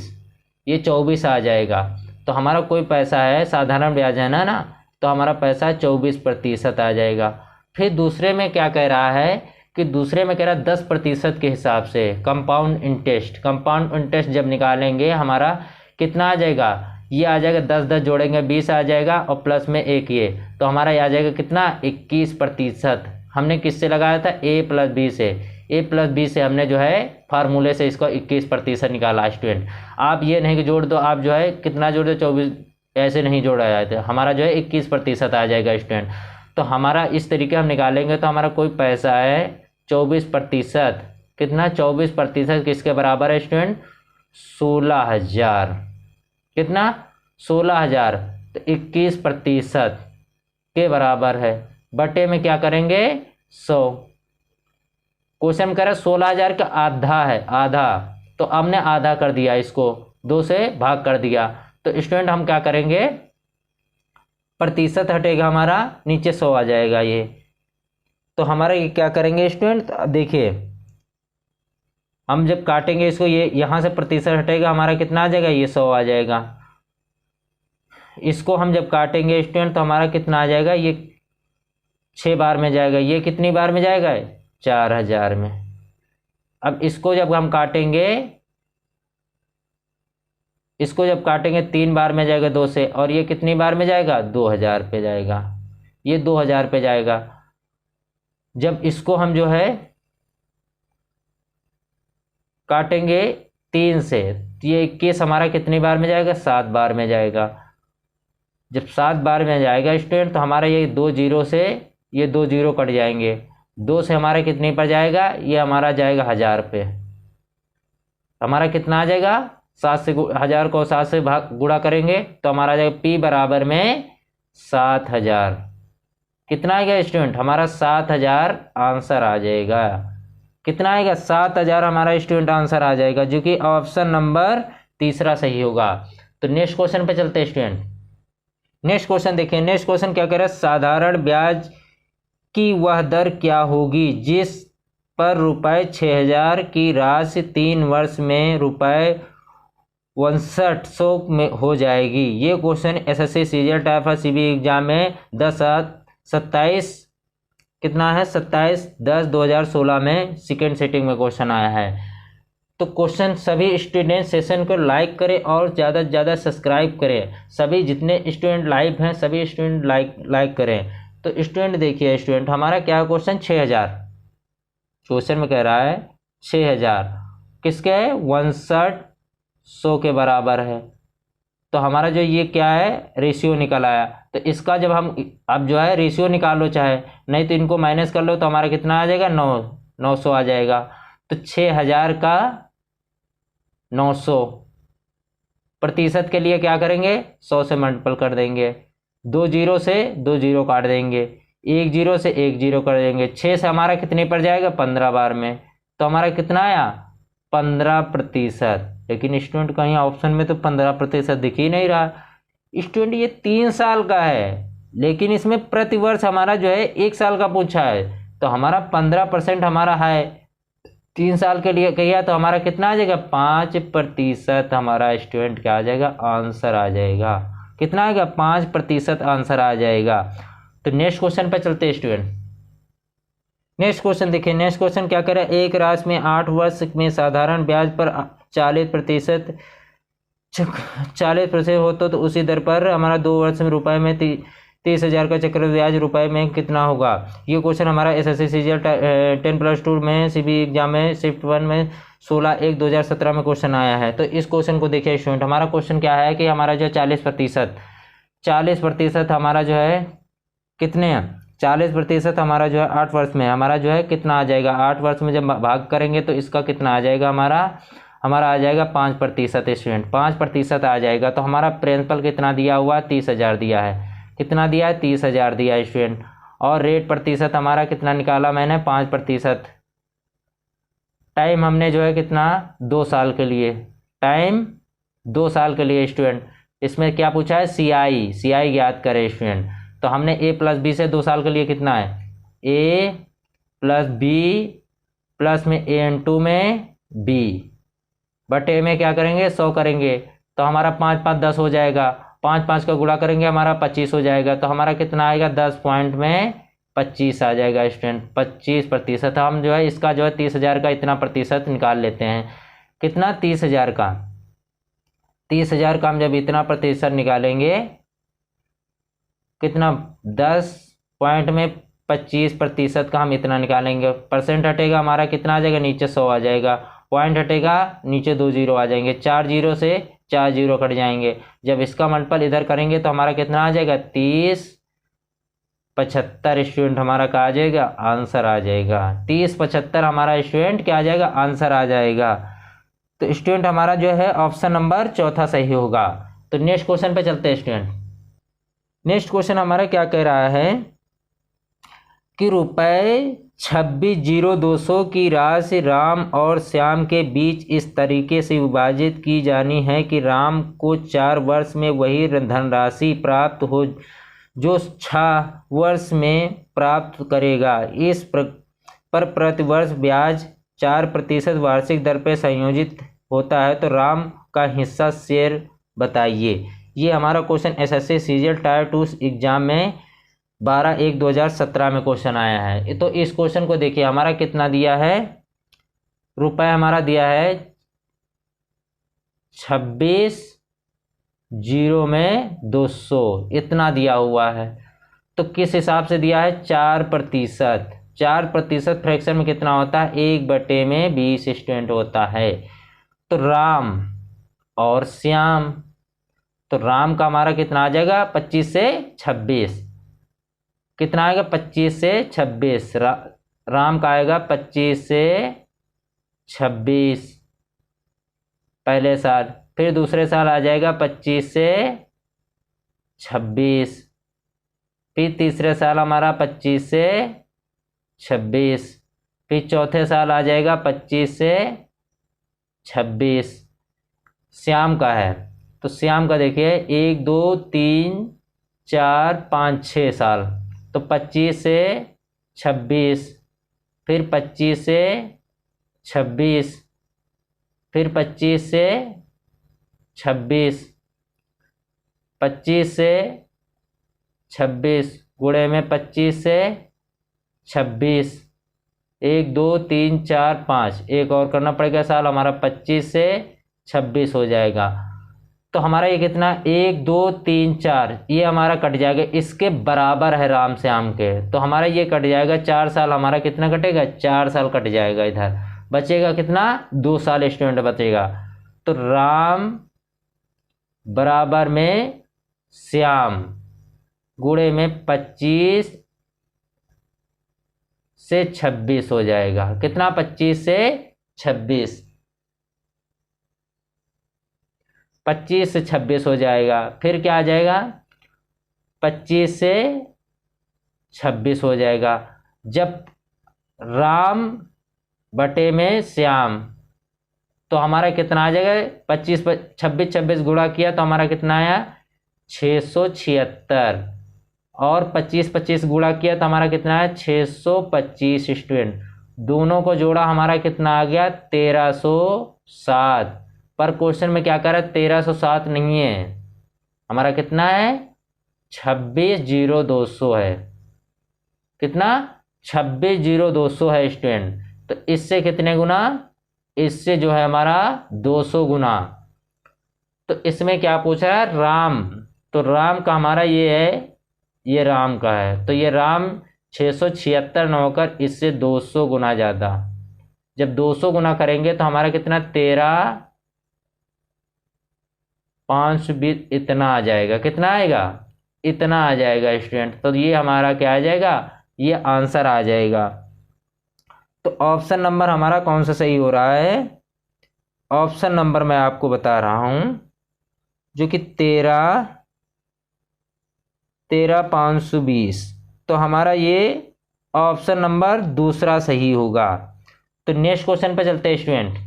ये 24 आ जाएगा। तो हमारा कोई पैसा है, साधारण ब्याज है ना, तो हमारा पैसा 24% आ जाएगा। फिर दूसरे में क्या कह रहा है कि दूसरे में कह रहा है 10% के हिसाब से कंपाउंड इंटरेस्ट जब निकालेंगे हमारा कितना आ जाएगा? ये आ जाएगा 10 जोड़ेंगे 20 आ जाएगा, और प्लस में 1 ये, तो हमारा ये आ जाएगा कितना? 21%। हमने किससे लगाया था? a + b से। a + b से हमने जो है फार्मूले से इसको 21% निकाला स्टूडेंट। आप ये नहीं कि जोड़ दो, आप जो है कितना जोड़ दो? 24, ऐसे नहीं जोड़ा जाता है, हमारा जो है 21% आ जाएगा स्टूडेंट। तो हमारा इस तरीके हम निकालेंगे तो हमारा कोई पैसा है 24%, कितना? 24% किसके बराबर है स्टूडेंट? 16,000। कितना? 16,000। तो 21% के बराबर है, बटे में क्या करेंगे? 100। क्वेश्चन कह रहा है 16,000 का आधा है, आधा, तो हमने आधा कर दिया, इसको 2 से भाग कर दिया। तो स्टूडेंट हम क्या करेंगे? प्रतिशत हटेगा हमारा, नीचे 100 आ जाएगा ये। तो हमारा ये क्या करेंगे स्टूडेंट? देखिए हम जब काटेंगे इसको, ये यहाँ से प्रतिशत हटेगा हमारा कितना आ जाएगा? ये 100 आ जाएगा। इसको हम जब काटेंगे स्टूडेंट तो हमारा कितना आ जाएगा? ये 6 बार में जाएगा। ये कितनी बार में जाएगा? 4,000 में। अब इसको जब हम काटेंगे, इसको जब काटेंगे 3 बार में जाएगा 2 से, और ये कितनी बार में जाएगा? 2,000 पे जाएगा। ये 2,000 पे जाएगा। जब इसको हम जो है काटेंगे 3 से, तो ये 21 हमारा कितनी बार में जाएगा? 7 बार में जाएगा। जब 7 बार में जाएगा स्टूडेंट तो हमारा ये 2 जीरो से ये 2 जीरो कट जाएंगे। 2 से हमारा कितने पर जाएगा? ये हमारा जाएगा 1,000 पे। हमारा कितना आ जाएगा? 7 से 1,000 को 7 से गुणा करेंगे तो हमारा आ जाएगा P बराबर में 7,000। कितना आएगा स्टूडेंट? हमारा 7,000 आंसर आ जाएगा। कितना आएगा? 7,000 हमारा स्टूडेंट आंसर आ जाएगा, जो कि ऑप्शन नंबर तीसरा सही होगा। तो नेक्स्ट क्वेश्चन पे चलते हैं स्टूडेंट। नेक्स्ट क्वेश्चन देखिए, नेक्स्ट क्वेश्चन क्या कह रहा है? साधारण ब्याज की वह दर क्या होगी जिस पर रुपये 6,000 की राशि 3 वर्ष में रुपये 6,900 में हो जाएगी। ये question SSC CGL type CB exam में 27 कितना है? 27/10/2016 में सेकेंड सेटिंग में क्वेश्चन आया है। तो क्वेश्चन सभी स्टूडेंट सेशन को लाइक करें और ज़्यादा से ज़्यादा सब्सक्राइब करें। सभी जितने स्टूडेंट लाइव हैं सभी स्टूडेंट लाइक करें। तो स्टूडेंट देखिए स्टूडेंट, हमारा क्या क्वेश्चन? 6,000 क्वेश्चन में कह रहा है 6,000 किसके है? 6,900 के बराबर है। तो हमारा जो ये क्या है, रेशियो निकल आया। तो इसका जब हम अब जो है रेशियो निकाल लो चाहे, नहीं तो इनको माइनस कर लो तो हमारा कितना आ जाएगा, 900 आ जाएगा। तो 6000 का 900 प्रतिशत के लिए क्या करेंगे, 100 से मल्टीपल कर देंगे, 2 जीरो से 2 जीरो काट देंगे, 1 जीरो से 1 जीरो कर देंगे, 6 से हमारा कितने पर जाएगा, 15 बार में। तो हमारा कितना आया, 15%। लेकिन स्टूडेंट कहीं ऑप्शन में तो 15% दिख ही नहीं रहा। स्टूडेंट ये 3 साल का है, लेकिन इसमें प्रतिवर्ष हमारा जो है 1 साल का पूछा है, तो हमारा 15% हमारा है 3 साल के लिए किया, तो हमारा कितना आ जाएगा, 5% हमारा स्टूडेंट क्या आ जाएगा, आंसर आ जाएगा। कितना आएगा, 5% आंसर आ जाएगा। तो नेक्स्ट क्वेश्चन पे चलते हैं स्टूडेंट। नेक्स्ट क्वेश्चन देखिए, नेक्स्ट क्वेश्चन क्या कह रहा है, एक राशि में 8 वर्ष में साधारण ब्याज पर 40% हो तो उसी दर पर हमारा 2 वर्ष में रुपए में 30,000 का चक्रवृद्धि ब्याज रुपए में कितना होगा। ये क्वेश्चन हमारा SSC CGL 10+2 में CB एग्जाम में शिफ्ट 1 में 16/1/2017 में क्वेश्चन आया है। तो इस क्वेश्चन को देखिए स्टूडेंट, हमारा क्वेश्चन क्या है कि हमारा जो 40% हमारा जो है कितने हैं, 40% हमारा जो है 8 वर्ष में हमारा जो है कितना आ जाएगा, 8 वर्ष में जब भाग करेंगे तो इसका कितना आ जाएगा, हमारा आ जाएगा 5% स्टूडेंट, 5% आ जाएगा। तो हमारा प्रिंसिपल कितना दिया हुआ, 30,000 दिया है, कितना दिया है, 30,000 दिया है स्टूडेंट। और रेट प्रतिशत हमारा कितना निकाला मैंने, 5%। टाइम हमने जो है कितना, 2 साल के लिए, टाइम 2 साल के लिए स्टूडेंट। इसमें क्या पूछा है, CI ज्ञात करे स्टूडेंट। तो हमने A+B से 2 साल के लिए कितना है, A+B प्लस में AN2 में B बटे में क्या करेंगे, 100 करेंगे, तो हमारा 5 5 10 हो जाएगा, 5 5 का गुणा करेंगे हमारा 25 हो जाएगा। तो हमारा कितना आएगा, 10 पॉइंट में 25 आ जाएगा स्टूडेंट, 25%। हम जो है इसका जो है 30,000 का इतना प्रतिशत निकाल लेते हैं, कितना, 30,000 का हम जब इतना प्रतिशत निकालेंगे, कितना, 10 पॉइंट में 25% का हम इतना निकालेंगे, परसेंट हटेगा हमारा कितना आ जाएगा, नीचे 100 आ जाएगा, पॉइंट हटेगा नीचे 2 जीरो आ जाएंगे, 4 जीरो से 4 जीरो कट जाएंगे। जब इसका मल्टीपल इधर करेंगे तो हमारा कितना आ जाएगा, 30/75 स्टूडेंट हमारा क्या आ जाएगा, आंसर आ जाएगा। 30/75 हमारा स्टूडेंट क्या आ जाएगा, आंसर आ जाएगा। तो स्टूडेंट हमारा जो है ऑप्शन नंबर 4 सही होगा। तो नेक्स्ट क्वेश्चन पे चलते हैं स्टूडेंट। नेक्स्ट क्वेश्चन हमारा क्या कह रहा है कि रुपए 26,200 की राशि राम और श्याम के बीच इस तरीके से विभाजित की जानी है कि राम को 4 वर्ष में वही धनराशि प्राप्त हो जो 6 वर्ष में प्राप्त करेगा। इस पर प्रतिवर्ष ब्याज 4% वार्षिक दर पर संयोजित होता है, तो राम का हिस्सा शेयर बताइए। ये हमारा question SSC CGL tyre 2 exam में 12/1/2017 में क्वेश्चन आया है। तो इस क्वेश्चन को देखिए, हमारा कितना दिया है, रुपए हमारा दिया है 26,000 इतना दिया हुआ है। तो किस हिसाब से दिया है, 4%। 4% फ्रैक्शन में कितना होता है, 1/20 स्टूडेंट होता है। तो राम और श्याम, तो राम का हमारा कितना आ जाएगा, 25 से 26, कितना आएगा, 25 से 26, राम का आएगा 25 से 26 पहले साल, फिर दूसरे साल आ जाएगा 25 से 26, फिर तीसरे साल हमारा 25 से 26, फिर चौथे साल आ जाएगा 25 से 26। श्याम का है, तो श्याम का देखिए 1 2 3 4 5 6 साल, तो 25 से 26, फिर 25 से 26, फिर 25 से 26, 25 से 26 गुणे में 25 से 26, 1 2 3 4 5, एक और करना पड़ेगा साल, हमारा 25 से 26 हो जाएगा। तो हमारा ये कितना, 1 2 3 4, ये हमारा कट जाएगा, इसके बराबर है राम श्याम के, तो हमारा ये कट जाएगा, 4 साल हमारा कितना कटेगा, 4 साल कट जाएगा, इधर बचेगा कितना, 2 साल स्टूडेंट बचेगा। तो राम बराबर में श्याम गुणे में 25 से 26 हो जाएगा। कितना? 25 से 26, 25 से 26 हो जाएगा। फिर क्या आ जाएगा? 25 से 26 हो जाएगा। जब राम बटे में श्याम, तो हमारा कितना आ जाएगा? 25 पर 26 गुणा किया तो हमारा कितना आया? 676। और 25 गुणा किया तो हमारा कितना है? 625 स्टूडेंट। दोनों को जोड़ा हमारा कितना आ गया? 1307। पर क्वेश्चन में क्या कर रहा है? 1307 नहीं है, हमारा कितना है? 26,0200 है। कितना? 26,0200 है स्टूडेंट। तो इससे कितने गुना? इससे जो है हमारा 200 गुना। तो इसमें क्या पूछा है? राम। तो राम का हमारा ये है, ये राम का है, तो ये राम 676 न होकर इससे 200 गुना ज़्यादा। जब 200 गुना करेंगे तो हमारा कितना? 13,520 इतना आ जाएगा। कितना आएगा? इतना आ जाएगा स्टूडेंट। तो ये हमारा क्या आ जाएगा? ये आंसर आ जाएगा। तो ऑप्शन नंबर हमारा कौन सा सही हो रहा है? ऑप्शन नंबर मैं आपको बता रहा हूं, जो कि 13,520। तो हमारा ये ऑप्शन नंबर दूसरा सही होगा। तो नेक्स्ट क्वेश्चन पे चलते हैं स्टूडेंट।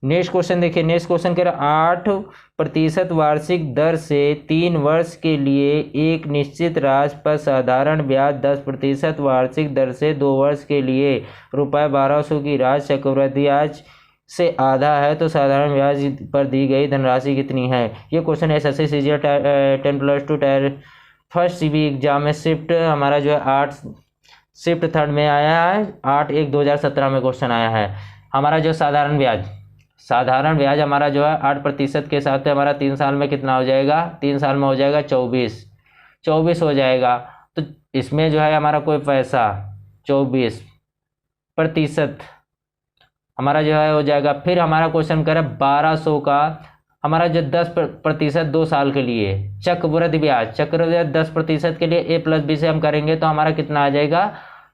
नेक्स्ट क्वेश्चन देखिए। नेक्स्ट क्वेश्चन कह रहा 8% वार्षिक दर से 3 वर्ष के लिए एक निश्चित राशि पर साधारण ब्याज 10% वार्षिक दर से 2 वर्ष के लिए ₹1200 की राशि चक्रवृद्धि ब्याज से आधा है, तो साधारण ब्याज पर दी गई धनराशि कितनी है? ये question SSC CGL 10+2 tyre first CB exam में शिफ्ट हमारा जो है 8 शिफ्ट 3rd में आया है। 8/1/2017 में क्वेश्चन आया है। हमारा जो साधारण ब्याज हमारा जो है 8% के साथ हमारा 3 साल में कितना हो जाएगा? 3 साल में हो जाएगा 24 हो जाएगा। तो इसमें जो है हमारा कोई पैसा 24% हमारा जो है हो जाएगा। फिर हमारा क्वेश्चन करे 1200 का हमारा जो 10% 2 साल के लिए चक्रवृद्धि ब्याज 10% के लिए A+B से हम करेंगे तो हमारा कितना आ जाएगा?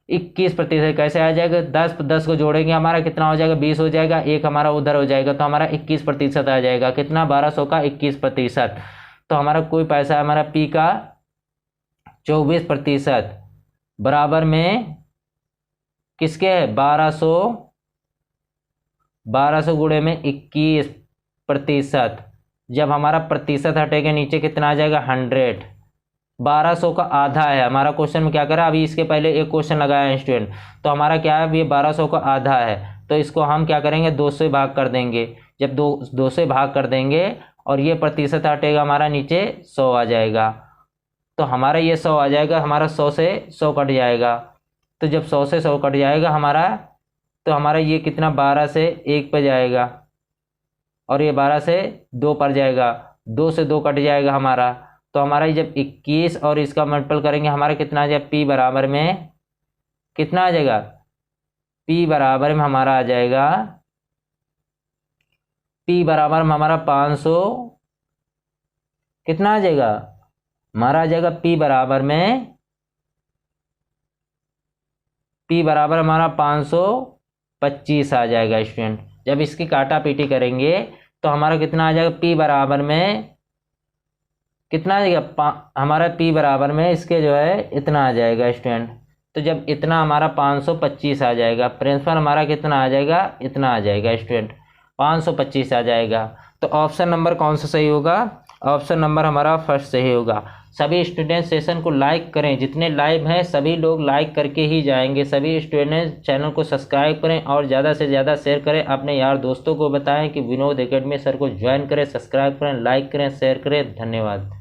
21%। कैसे आ जाएगा? 10 को जोड़ेंगे हमारा कितना हो जाएगा? 20 हो जाएगा। एक हमारा उधर हो जाएगा तो हमारा 21% आ जाएगा। कितना? 1200 का 21%। तो हमारा कोई पैसा हमारा P का 24% बराबर में किसके है? 1200 गुणे में 21%। जब हमारा प्रतिशत हटेगा नीचे कितना आ जाएगा? 100। 1200 का आधा है हमारा क्वेश्चन में। क्या करा? अभी इसके पहले एक क्वेश्चन लगाया है स्टूडेंट, तो हमारा क्या है? ये 1200 का आधा है, तो इसको हम क्या करेंगे? 2 से भाग कर देंगे। जब 2 से भाग कर देंगे और ये प्रतिशत हटेगा हमारा नीचे 100 आ जाएगा। तो हमारा ये 100 आ जाएगा, हमारा 100 से 100 कट जाएगा। तो जब 100 से 100 कट जाएगा हमारा, तो हमारा ये कितना? 12 से 1 पे जाएगा और ये 12 से 2 पर जाएगा। 2 से 2 कट जाएगा हमारा। तो हमारा जब 21 और इसका मल्टीपल करेंगे हमारा कितना आ जाएगा? P बराबर में कितना आ जाएगा? P बराबर में हमारा आ जाएगा, P बराबर में हमारा 500 कितना आ जाएगा? हमारा आ जाएगा P बराबर हमारा 525 आ जाएगा स्टूडेंट। जब इसकी काटा पीटी करेंगे तो हमारा कितना आ जाएगा? P बराबर में कितना आ जाएगा? हमारा P बराबर में इसके जो है इतना आ जाएगा स्टूडेंट। तो जब इतना हमारा 525 आ जाएगा, प्रिंसिपल हमारा कितना आ जाएगा? इतना आ जाएगा स्टूडेंट, 525 आ जाएगा। तो ऑप्शन नंबर कौन सा सही होगा? ऑप्शन नंबर हमारा फर्स्ट सही होगा। सभी स्टूडेंट सेशन को लाइक करें, जितने लाइव हैं सभी लोग लाइक करके ही जाएंगे। सभी स्टूडेंट चैनल को सब्सक्राइब करें और ज़्यादा से ज़्यादा शेयर करें। अपने यार दोस्तों को बताएं कि विनोद एकेडमी सर को ज्वाइन करें। सब्सक्राइब करें, लाइक करें, शेयर करें। धन्यवाद।